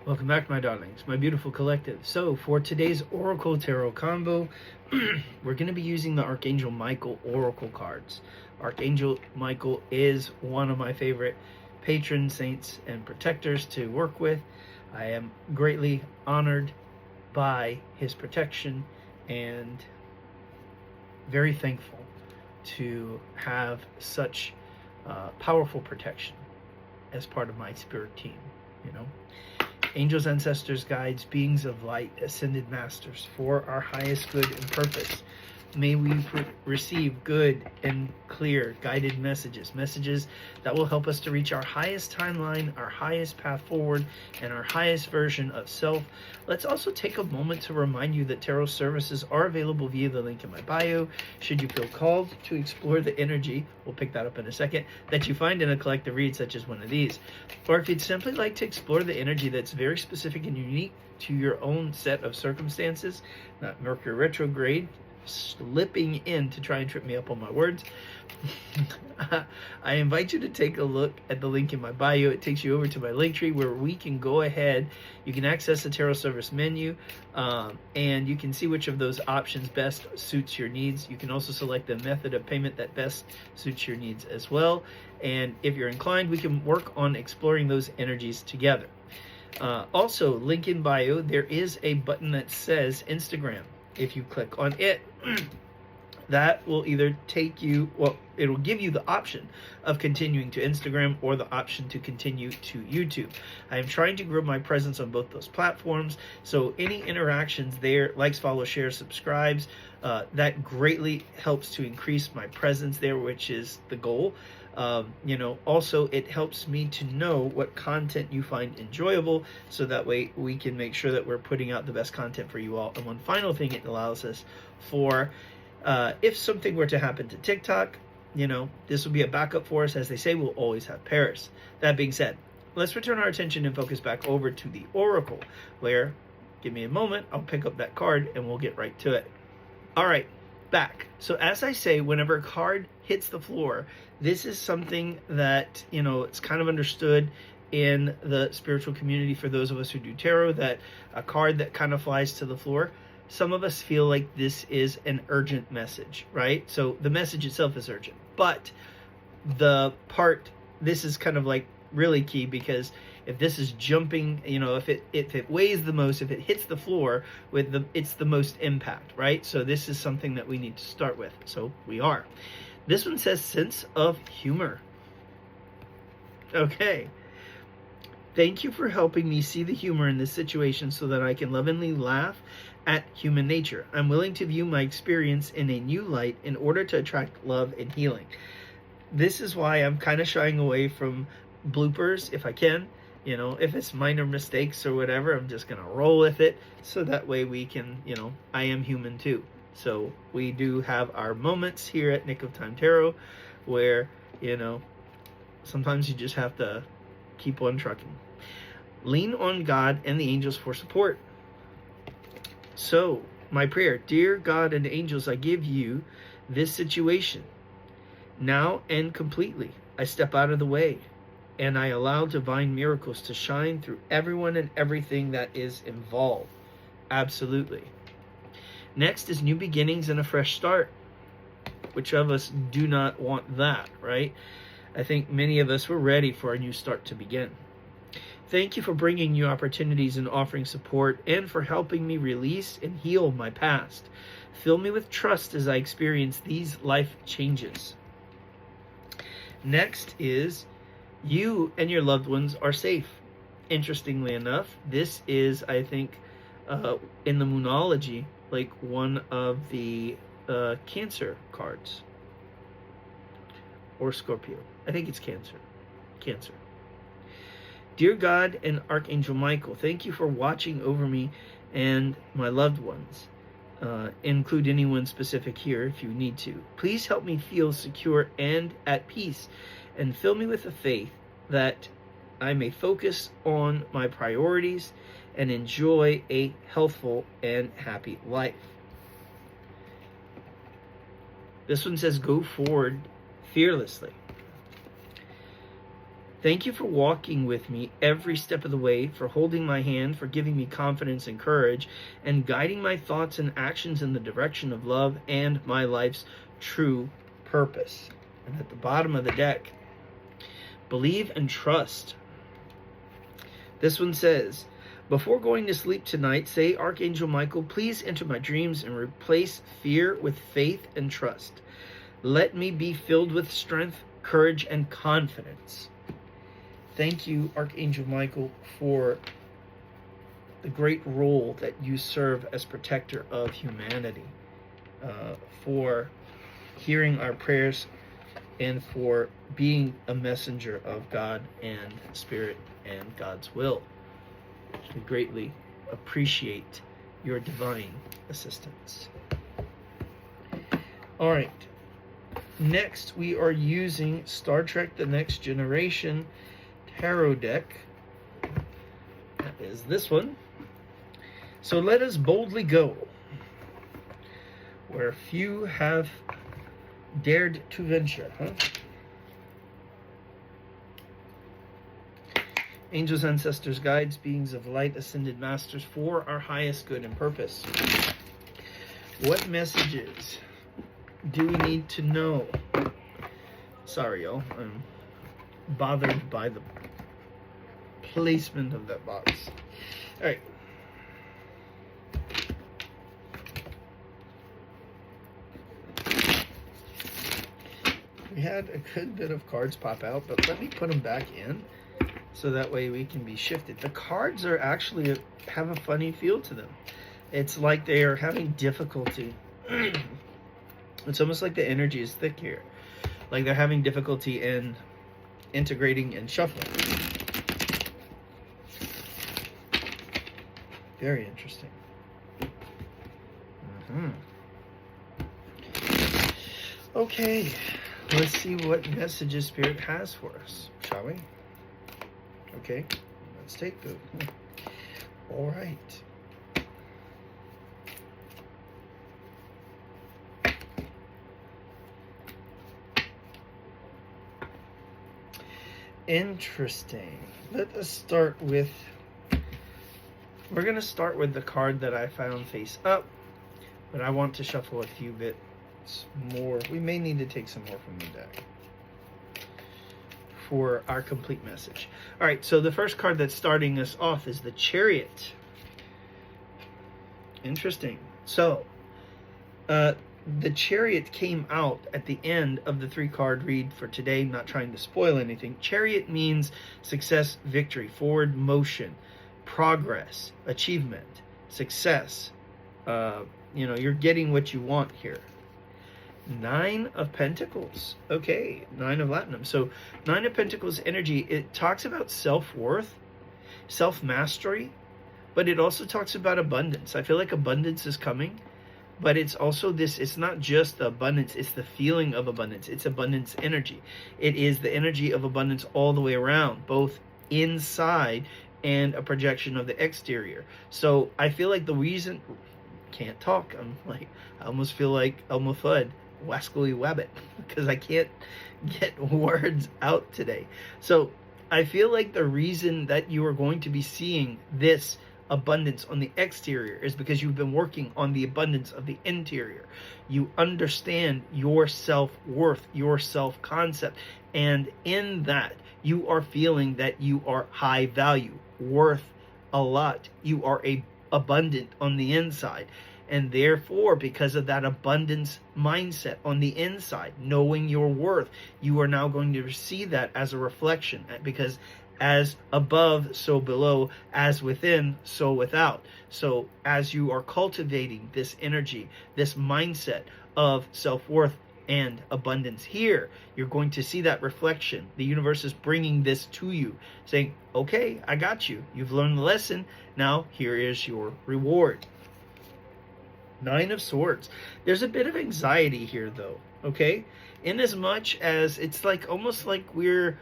Welcome back, my darlings, my beautiful collective. So, for today's Oracle Tarot combo, we're going to be using the Archangel Michael Oracle cards. Archangel Michael is one of my favorite patron saints and protectors to work with. I am greatly honored by his protection and very thankful to have such powerful protection as part of my spirit team, you know. Angels, ancestors, guides, beings of light, ascended masters, for our highest good and purpose. May we receive good and clear guided messages that will help us to reach our highest timeline, our highest path forward, and our highest version of self. Let's also take a moment to remind you that tarot services are available via the link in my bio. Should you feel called to explore the energy, we'll pick that up in a second, that you find in a collective read such as one of these. Or if you'd simply like to explore the energy that's very specific and unique to your own set of circumstances, not Mercury retrograde, slipping in to try and trip me up on my words, I invite you to take a look at the link in my bio. It takes you over to my link tree where we can go ahead. You can access the tarot service menu and you can see which of those options best suits your needs. You can also select the method of payment that best suits your needs as well. And if you're inclined, we can work on exploring those energies together. Also, link in bio, there is a button that says Instagram. If you click on it, that will either take you, well, it'll give you the option of continuing to Instagram or the option to continue to YouTube. I am trying to grow my presence on both those platforms, so any interactions there, likes, follows, shares, subscribes, that greatly helps to increase my presence there, which is the goal. Also it helps me to know what content you find enjoyable, so that way we can make sure that we're putting out the best content for you all. And one final thing it allows us for, if something were to happen to TikTok, this will be a backup for us. As they say, we'll always have Paris. That being said, let's return our attention and focus back over to the Oracle, where, give me a moment, I'll pick up that card and we'll get right to it. All right, back. So as I say, whenever a card hits the floor, this is something that, it's kind of understood in the spiritual community for those of us who do tarot, that a card that kind of flies to the floor, some of us feel like this is an urgent message, right? So the message itself is urgent, but this is kind of like really key, because if this is jumping, if it weighs the most, if it hits the floor it's the most impact, right? So this is something that we need to start with. So we are. This one says sense of humor. Okay. Thank you for helping me see the humor in this situation so that I can lovingly laugh at human nature. I'm willing to view my experience in a new light in order to attract love and healing. This is why I'm kind of shying away from bloopers if I can. If it's minor mistakes or whatever, I'm just going to roll with it, so that way we can, I am human too. So we do have our moments here at Nick of Time Tarot where, sometimes you just have to keep on trucking. Lean on God and the angels for support. So, my prayer, dear God and angels, I give you this situation. Now and completely, I step out of the way, and I allow divine miracles to shine through everyone and everything that is involved. Absolutely. Next is new beginnings and a fresh start. Which of us do not want that, right? I think many of us were ready for a new start to begin. Thank you for bringing new opportunities and offering support, and for helping me release and heal my past. Fill me with trust as I experience these life changes. Next is you and your loved ones are safe. Interestingly enough, this is, I think, in the Moonology, like one of the Cancer cards. Or Scorpio. I think it's Cancer. Cancer. Dear God and Archangel Michael, thank you for watching over me and my loved ones. Include anyone specific here if you need to. Please help me feel secure and at peace, and fill me with the faith that I may focus on my priorities and enjoy a healthful and happy life. This one says, go forward fearlessly. Thank you for walking with me every step of the way, for holding my hand, for giving me confidence and courage, and guiding my thoughts and actions in the direction of love and my life's true purpose. And at the bottom of the deck, believe and trust. This one says, before going to sleep tonight, say, Archangel Michael, please enter my dreams and replace fear with faith and trust. Let me be filled with strength, courage, and confidence. Thank you, Archangel Michael, for the great role that you serve as protector of humanity, for hearing our prayers, and for being a messenger of God and Spirit and God's will. We greatly appreciate your divine assistance. All right. Next, we are using Star Trek The Next Generation tarot deck. That is this one. So let us boldly go where few have dared to venture, Angels, ancestors, guides, beings of light, ascended masters, for our highest good and purpose. What messages do we need to know? Sorry, y'all. I'm bothered by the placement of that box. All right. We had a good bit of cards pop out, but let me put them back in so that way we can be shifted. The cards are actually have a funny feel to them. It's like they are having difficulty. It's almost like the energy is thick here. Like they're having difficulty in integrating and shuffling. Very interesting. Okay, let's see what messages Spirit has for us, shall we? Okay, let's take them. All right. Interesting. Let us start with, we're going to start with the card that I found face up, but I want to shuffle a few bits more. We may need to take some more from the deck for our complete message. All right, so the first card that's starting us off is the Chariot. Interesting. So, the Chariot came out at the end of the 3-card read for today. Not trying to spoil anything. Chariot means success, victory, forward motion, progress, achievement, success. You're getting what you want here. 9 of Pentacles. Okay, 9 of Latinum. So 9 of Pentacles energy, it talks about self-worth, self-mastery, but it also talks about abundance. I feel like abundance is coming, but it's also this, it's not just the abundance, it's the feeling of abundance. It's abundance energy. It is the energy of abundance all the way around, both inside and a projection of the exterior. So I feel like the reason, can't talk, I almost feel like Elmo Fudd, Wascally Wabbit, because I can't get words out today. So I feel like the reason that you are going to be seeing this abundance on the exterior is because you've been working on the abundance of the interior. You understand your self-worth, your self-concept, and in that you are feeling that you are high value, worth a lot. You are abundant on the inside. And therefore, because of that abundance mindset on the inside, knowing your worth, you are now going to see that as a reflection, because as above, so below, as within, so without. So as you are cultivating this energy, this mindset of self-worth and abundance here, you're going to see that reflection. The universe is bringing this to you, saying, okay, I got you. You've learned the lesson. Now here is your reward. 9 of Swords. There's a bit of anxiety here, though, okay? In as much as it's like almost like we're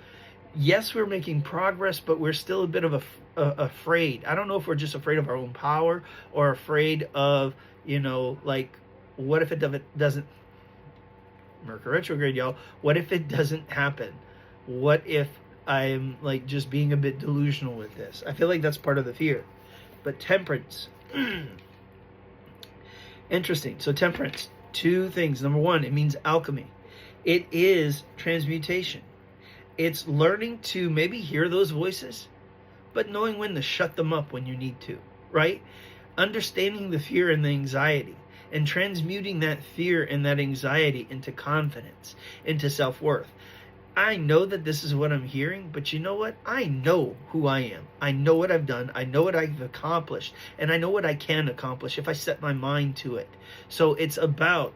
making progress, but we're still a bit of afraid. I don't know if we're just afraid of our own power or afraid of, like, what if it doesn't, Mercury retrograde, y'all, what if it doesn't happen? What if I'm like just being a bit delusional with this. I feel like that's part of the fear. But temperance. Interesting. So temperance, two things. Number one, it means alchemy. It is transmutation. It's learning to maybe hear those voices, but knowing when to shut them up when you need to, right? Understanding the fear and the anxiety and transmuting that fear and that anxiety into confidence, into self-worth. I know that this is what I'm hearing, but you know what? I know who I am. I know what I've done. I know what I've accomplished, and I know what I can accomplish if I set my mind to it. So it's about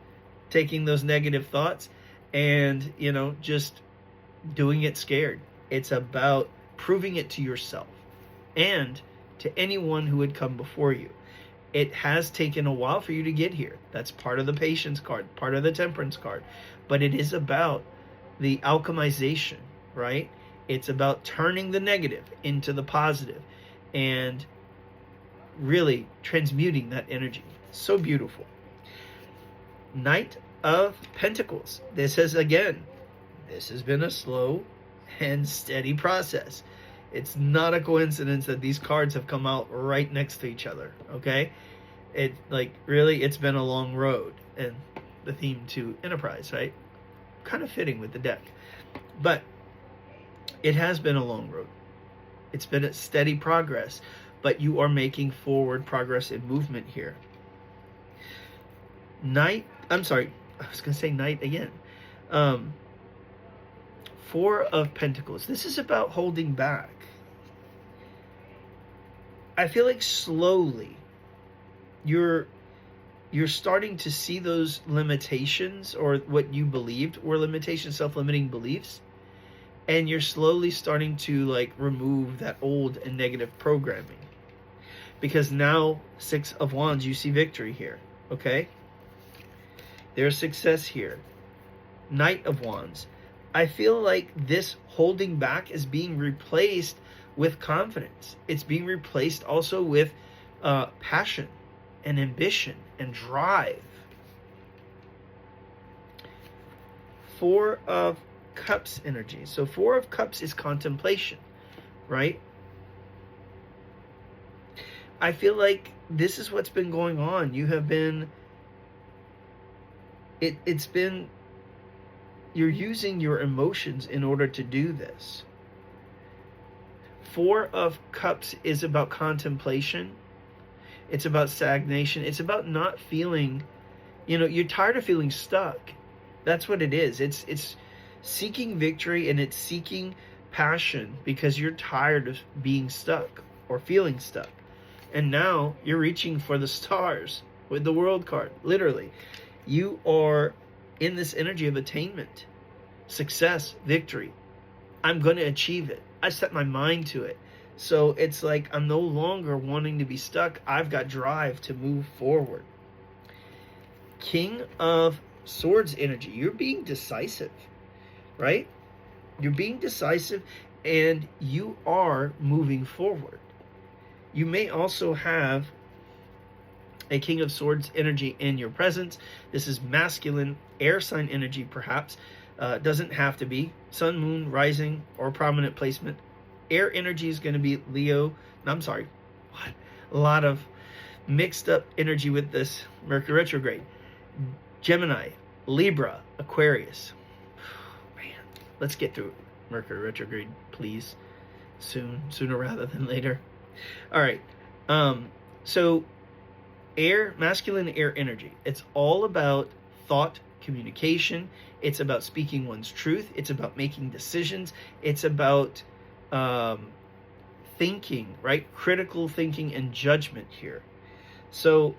taking those negative thoughts and, just doing it scared. It's about proving it to yourself and to anyone who would come before you. It has taken a while for you to get here. That's part of the patience card, part of the temperance card. But it is about the alchemization, right? It's about turning the negative into the positive and really transmuting that energy. So beautiful. Knight of Pentacles. This has been a slow and steady process. It's not a coincidence that these cards have come out right next to each other, okay? It's been a long road, and the theme to Enterprise, right? Kind of fitting with the deck. But it has been a long road. It's been a steady progress, but you are making forward progress and movement here. Knight again. Four of Pentacles. This is about holding back. I feel like slowly you're starting to see those limitations, or what you believed were limitations, self-limiting beliefs, and you're slowly starting to remove that old and negative programming. Because now, Six of Wands, you see victory here, okay? There's success here. Knight of Wands. I feel like this holding back is being replaced with confidence. It's being replaced also with passion and ambition and drive. Four of Cups energy. So Four of Cups is contemplation, right? I feel like this is what's been going on. You have been, you're using your emotions in order to do this. Four of Cups is about contemplation. It's about stagnation. It's about not feeling, you're tired of feeling stuck. That's what it is. It's seeking victory, and it's seeking passion because you're tired of being stuck or feeling stuck. And now you're reaching for the stars with the World card. Literally, you are in this energy of attainment, success, victory. I'm going to achieve it. I set my mind to it. So it's like I'm no longer wanting to be stuck. I've got drive to move forward. King of Swords energy. You're being decisive, right? You're being decisive, and you are moving forward. You may also have a King of Swords energy in your presence. This is masculine air sign energy, perhaps. Doesn't have to be. Sun, moon, rising, or prominent placement. Air energy is going to be Leo. No, I'm sorry. What? A lot of mixed up energy with this Mercury retrograde. Gemini, Libra, Aquarius. Man, let's get through Mercury retrograde, please. Sooner rather than later. All right. So air, masculine air energy. It's all about thought, communication. It's about speaking one's truth. It's about making decisions. It's about thinking, right? Critical thinking and judgment here. So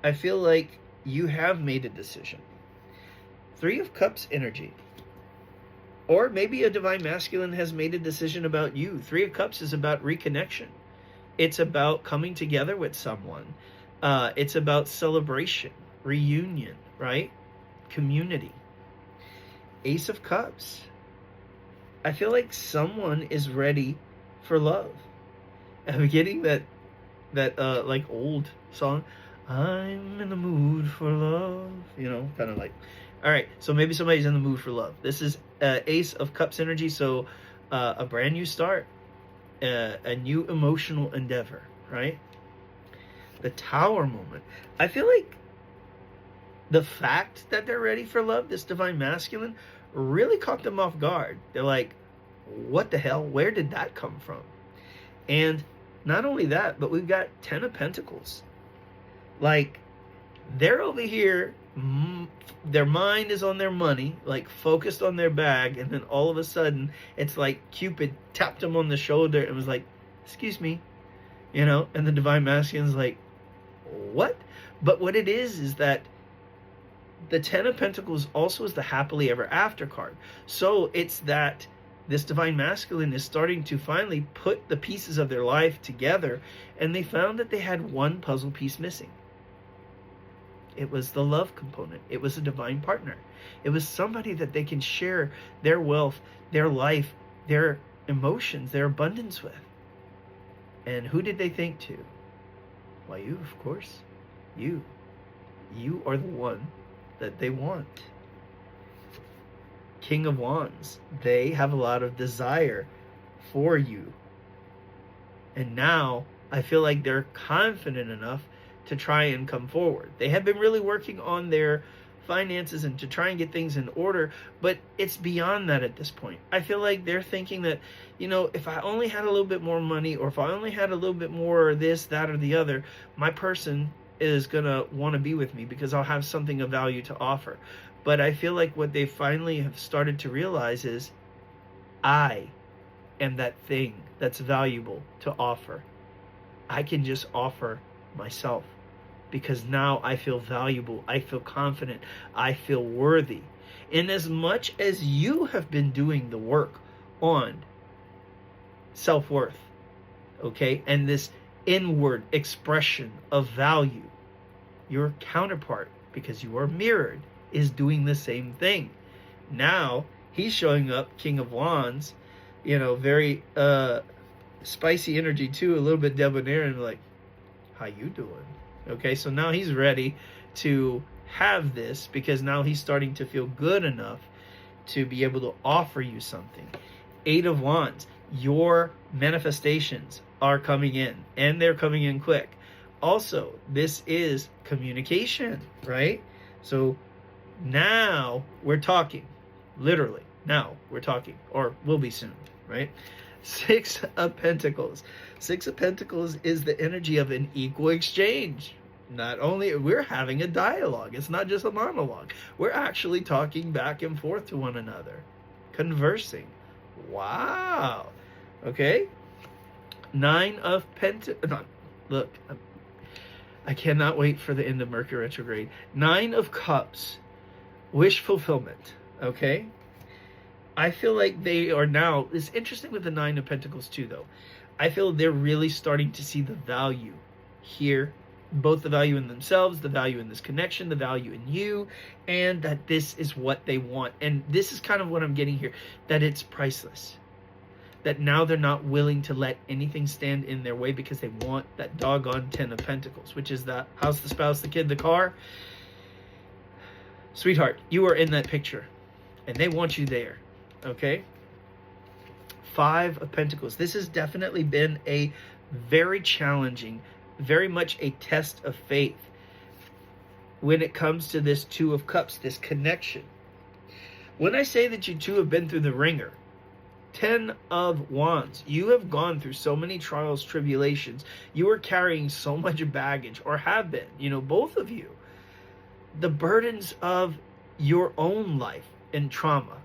I feel like you have made a decision. Three of Cups energy. Or maybe a divine masculine has made a decision about you. Three of Cups is about reconnection. It's about coming together with someone. It's about celebration, reunion, right? Community. Ace of Cups. I feel like someone is ready for love. I'm getting that like old song. I'm in the mood for love. Kind of like. All right, so maybe somebody's in the mood for love. This is Ace of Cups energy, so a brand new start, a new emotional endeavor, right? The Tower moment. I feel like the fact that they're ready for love, this divine masculine, really caught them off guard. They're like, what the hell? Where did that come from? And not only that, but we've got 10 of Pentacles. Like, they're over here, their mind is on their money, like focused on their bag, and then all of a sudden, it's like Cupid tapped them on the shoulder and was like, excuse me, you know, and the divine masculine's like, what? But what it is that the 10 of Pentacles also is the happily ever after card. So it's that this divine masculine is starting to finally put the pieces of their life together, and they found that they had one puzzle piece missing. It was the love component. It was a divine partner. It was somebody that they can share their wealth, their life, their emotions, their abundance with. And who did they think to? Why, you, of course. You. You are the one that they want. King of Wands. They have a lot of desire for you. And now I feel like they're confident enough to try and come forward. They have been really working on their finances and to try and get things in order, but it's beyond that at this point. I feel like they're thinking that, you know, if I only had a little bit more money, or if I only had a little bit more this, that, or the other, my person is gonna want to be with me because I'll have something of value to offer. But I feel like what they finally have started to realize is, I am that thing that's valuable to offer. I can just offer myself, because now I feel valuable, I feel confident, I feel worthy. In as much as you have been doing the work on self-worth, okay, and this inward expression of value, your counterpart, because you are mirrored, is doing the same thing. Now he's showing up, King of Wands, you know, very spicy energy too, a little bit debonair, and like, how you doing? Okay, so now he's ready to have this, because now he's starting to feel good enough to be able to offer you something. 8 of Wands. Your manifestations are coming in, and they're coming in quick. Also, this is communication, right? So now we're talking. Literally, now we're talking, or will be soon, right? 6 of Pentacles. 6 of Pentacles is the energy of an equal exchange. Not only we're having a dialogue, it's not just a monologue. We're actually talking back and forth to one another, conversing. Wow. Okay. 9 of Pentacles. Look, I cannot wait for the end of Mercury retrograde. 9 of Cups. Wish fulfillment. Okay. I feel like they are now, it's interesting with the 9 of Pentacles too, though. I feel they're really starting to see the value here, both the value in themselves, the value in this connection, the value in you, and that this is what they want. And this is kind of what I'm getting here, that it's priceless. That now they're not willing to let anything stand in their way, because they want that doggone 10 of Pentacles, which is the house, the spouse, the kid, the car. Sweetheart, you are in that picture, and they want you there. Okay. 5 of Pentacles. This has definitely been a very challenging, very much a test of faith when it comes to this 2 of Cups, this connection. When I say that you two have been through the ringer, 10 of Wands, you have gone through so many trials, tribulations. You are carrying so much baggage, or have been, you know, both of you. The burdens of your own life and trauma.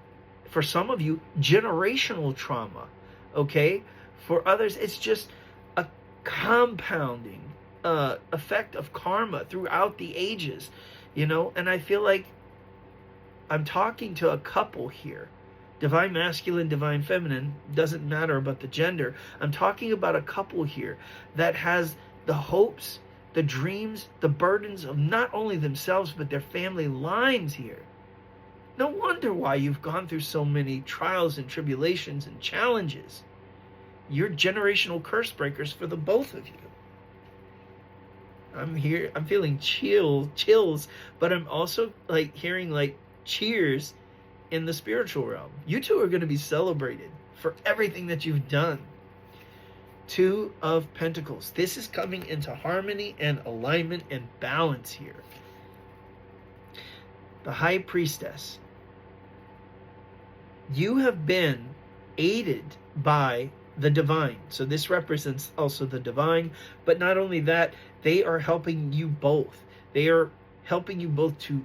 For some of you, generational trauma, okay? For others, it's just a compounding effect of karma throughout the ages, you know? And I feel like I'm talking to a couple here. Divine masculine, divine feminine, doesn't matter about the gender. I'm talking about a couple here that has the hopes, the dreams, the burdens of not only themselves, but their family lines here. No wonder why you've gone through so many trials and tribulations and challenges. You're generational curse breakers for the both of you. I'm here, I'm feeling chills, but I'm also like hearing like cheers in the spiritual realm. You two are going to be celebrated for everything that you've done. Two of Pentacles. This is coming into harmony and alignment and balance here. The High Priestess. You have been aided by the divine. So this represents also the divine, but not only that, they are helping you both. They are helping you both to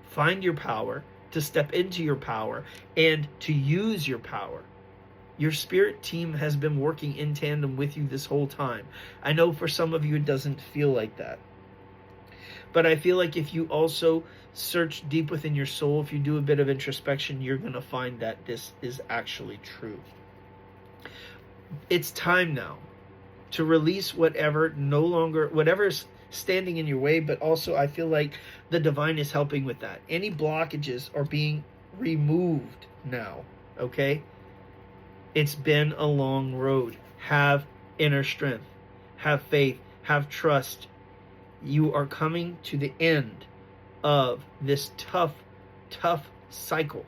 find your power, to step into your power, and to use your power. Your spirit team has been working in tandem with you this whole time. I know for some of you it doesn't feel like that. But I feel like if you also search deep within your soul, if you do a bit of introspection, you're going to find that this is actually true. It's time now to release whatever's standing in your way, but also I feel like the divine is helping with that. Any blockages are being removed now, okay? It's been a long road. Have inner strength. Have faith. Have trust. You are coming to the end of this tough cycle.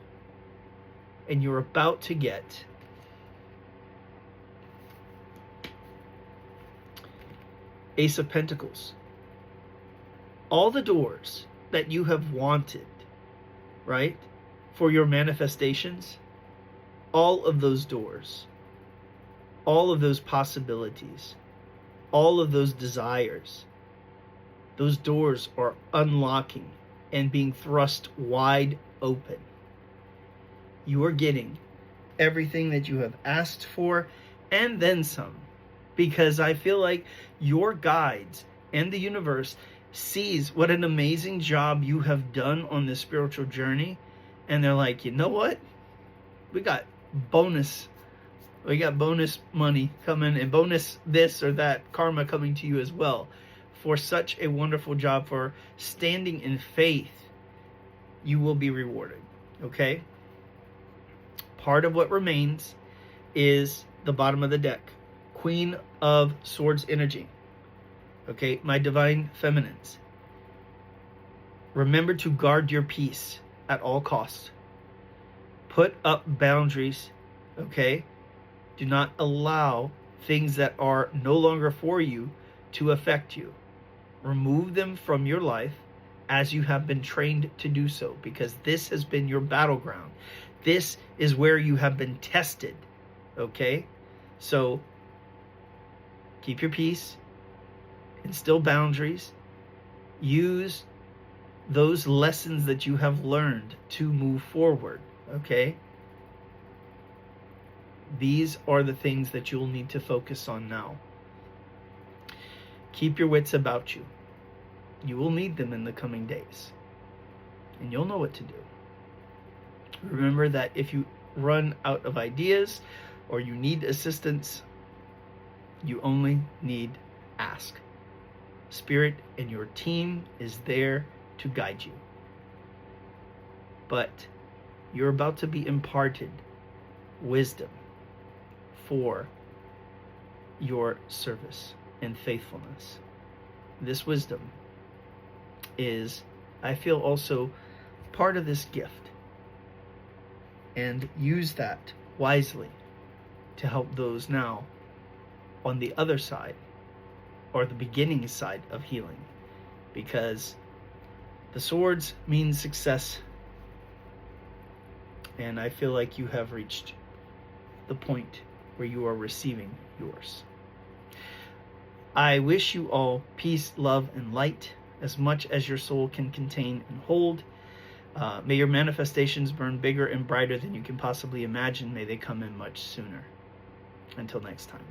And you're about to get Ace of Pentacles. All the doors that you have wanted, right, for your manifestations, all of those doors, all of those possibilities, all of those desires, those doors are unlocking and being thrust wide open. You are getting everything that you have asked for and then some, because I feel like your guides and the universe sees what an amazing job you have done on this spiritual journey, and they're like, you know what? We got bonus money coming, and bonus this or that karma coming to you as well for such a wonderful job, for standing in faith. You will be rewarded, okay? Part of what remains is the bottom of the deck, Queen of Swords energy. Okay, my divine feminines, remember to guard your peace at all costs. Put up boundaries, okay? Do not allow things that are no longer for you to affect you. Remove them from your life as you have been trained to do so, because this has been your battleground. This is where you have been tested, okay? So keep your peace, instill boundaries, use those lessons that you have learned to move forward, okay? These are the things that you'll need to focus on now. Keep your wits about you. You will need them in the coming days, and you'll know what to do. Remember that if you run out of ideas or you need assistance, you only need ask. Spirit and your team is there to guide you. But you're about to be imparted wisdom for your service and faithfulness. This wisdom is, I feel, also part of this gift. And use that wisely to help those now on the other side, or the beginning side of healing, because the swords mean success, and I feel like you have reached the point where you are receiving yours. I wish you all peace, love, and light, as much as your soul can contain and hold. May your manifestations burn bigger and brighter than you can possibly imagine. May they come in much sooner. Until next time.